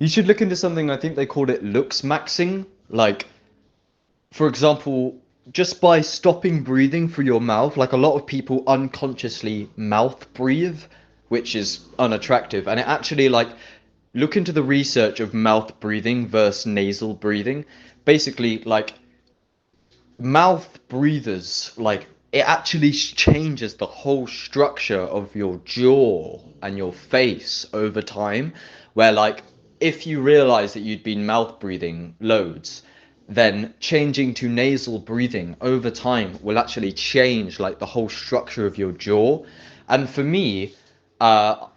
You should look into something, I think they called it Looksmaxxing. Like, for example, just by stopping breathing through your mouth, like a lot of people unconsciously mouth breathe, which is unattractive. And it actually, like, look into the research of mouth breathing versus nasal breathing. Basically, like, mouth breathers, like, it actually changes the whole structure of your jaw and your face over time. Where, like, if you realize that you'd been mouth breathing loads, then changing to nasal breathing over time will actually change, like, the whole structure of your jaw. And for me, uh,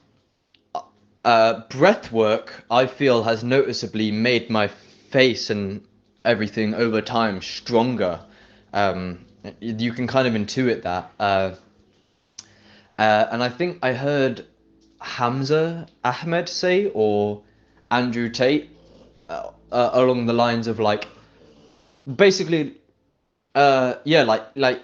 breath work, I feel, has noticeably made my face and everything over time stronger. Um, you can kind of intuit that. And I think I heard Hamza Ahmed say, or Andrew Tate, along the lines of, like, basically, yeah, like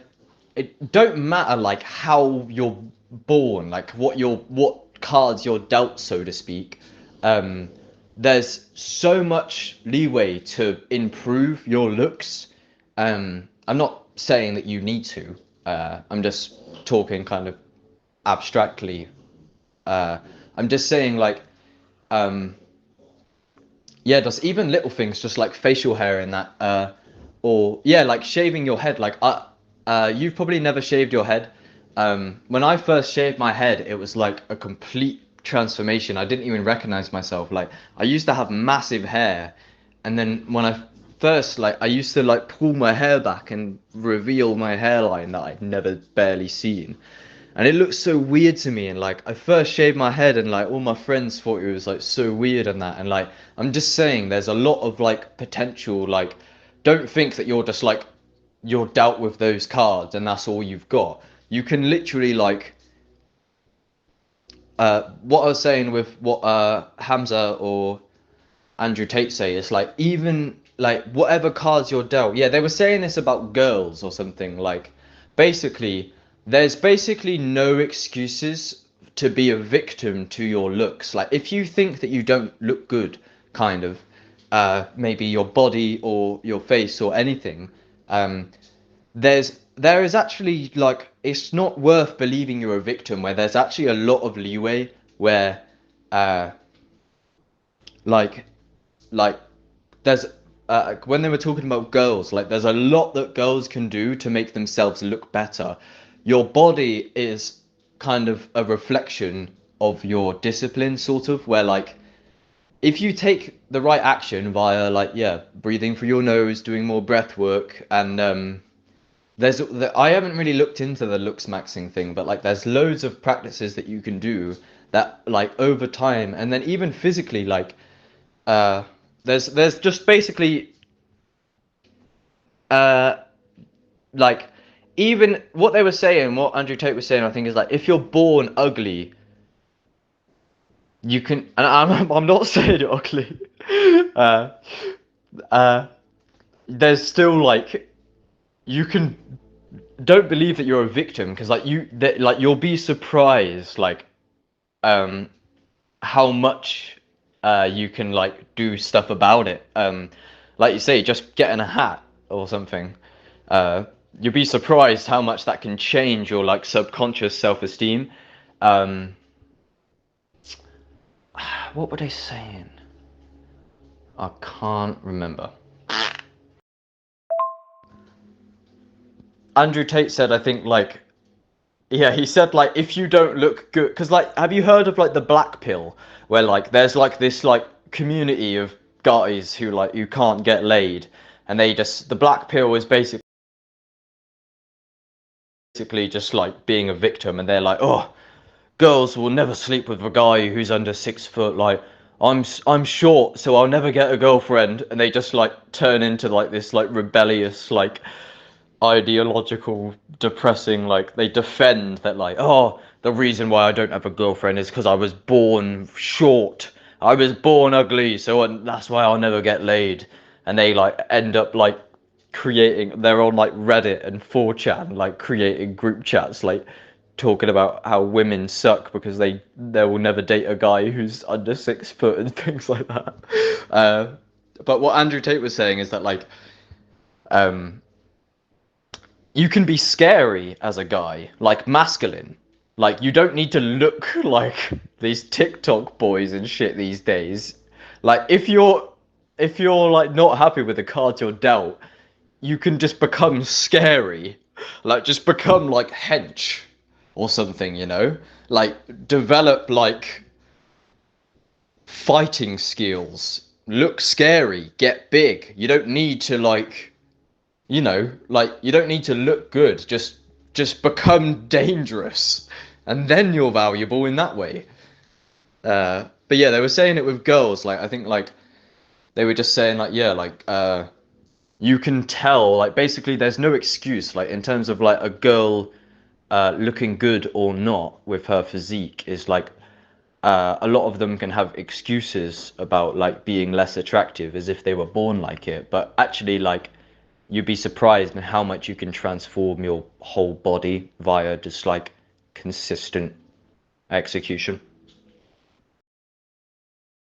it don't matter, like, how you're born, like what cards you're dealt, so to speak. um there's so much leeway to improve your looks. I'm not saying that you need to. I'm just talking kind of abstractly. uh I'm just saying, like, um yeah, just even little things, just like facial hair and that, or yeah, like shaving your head. Like, you've probably never shaved your head. When I first shaved my head, it was like a complete transformation. I didn't even recognize myself. Like, I used to have massive hair, and then when I first, like, I used to, like, pull my hair back and reveal my hairline that I'd never barely seen. And it looked so weird to me. And, like, I first shaved my head, and, like, all my friends thought it was, like, so weird and that. And, like, I'm just saying, there's a lot of, like, potential. Like, don't think that you're just, like, you're dealt with those cards and that's all you've got. You can literally, like, what I was saying with what Hamza or Andrew Tate say is, like, even, like, whatever cards you're dealt. Yeah, they were saying this about girls or something. Like, basically, there's basically no excuses to be a victim to your looks. Like, if you think that you don't look good, kind of, maybe your body or your face or anything, um, there is actually, like, it's not worth believing you're a victim. Where there's actually a lot of leeway where, uh, like like there's when they were talking about girls, like, there's a lot that girls can do to make themselves look better. Your body is kind of a reflection of your discipline, sort of, where, like, if you take the right action via, like, yeah, breathing through your nose, doing more breath work, and I haven't really looked into the looks maxing thing, but, like, there's loads of practices that you can do that, like, over time, and then even physically, like, uh there's just basically, uh like, even what they were saying, what Andrew Tate was saying, I think, is, like, if you're born ugly, you can, and I'm not saying you're ugly. uh uh there's still, like, you can, don't believe that you're a victim, because, like, like, you'll be surprised, like, um how much you can, like, do stuff about it. Like you say, just getting a hat or something. Uh, you'll be surprised how much that can change your, like, subconscious self-esteem. Um, what were they saying? I can't remember. Andrew Tate said, I think, like, yeah, he said, like, if you don't look good, because, like, have you heard of, like, the black pill, where, like, there's, like, this, like, community of guys who, like, you can't get laid, and they just, the black pill is basically just, like, being a victim, and they're like, oh, girls will never sleep with a guy who's under 6 foot. Like, I'm short, so I'll never get a girlfriend, and they just, like, turn into, like, this, like, rebellious, like, ideological, depressing, like, they defend that, like, oh, the reason why I don't have a girlfriend is because I was born short, I was born ugly, so that's why I'll never get laid. And they, like, end up, like, creating, they're on, like, Reddit and 4chan, like, creating group chats, like, talking about how women suck because they will never date a guy who's under 6 foot and things like that. Uh, but what Andrew Tate was saying is that like um, you can be scary as a guy, like masculine. Like you don't need to look like these TikTok boys and shit these days. Like if you're like not happy with the cards you're dealt, you can just become scary. Like just become like hench or something, you know? Like develop like fighting skills. Look scary, get big. You don't need to like, like you don't need to look good. Just become dangerous, and then you're valuable in that way. But yeah, they were saying it with girls. Like I think like they were just saying like yeah, like you can tell like basically there's no excuse like in terms of like a girl looking good or not with her physique is like a lot of them can have excuses about like being less attractive as if they were born like it, but actually like you'd be surprised in how much you can transform your whole body via just like consistent execution.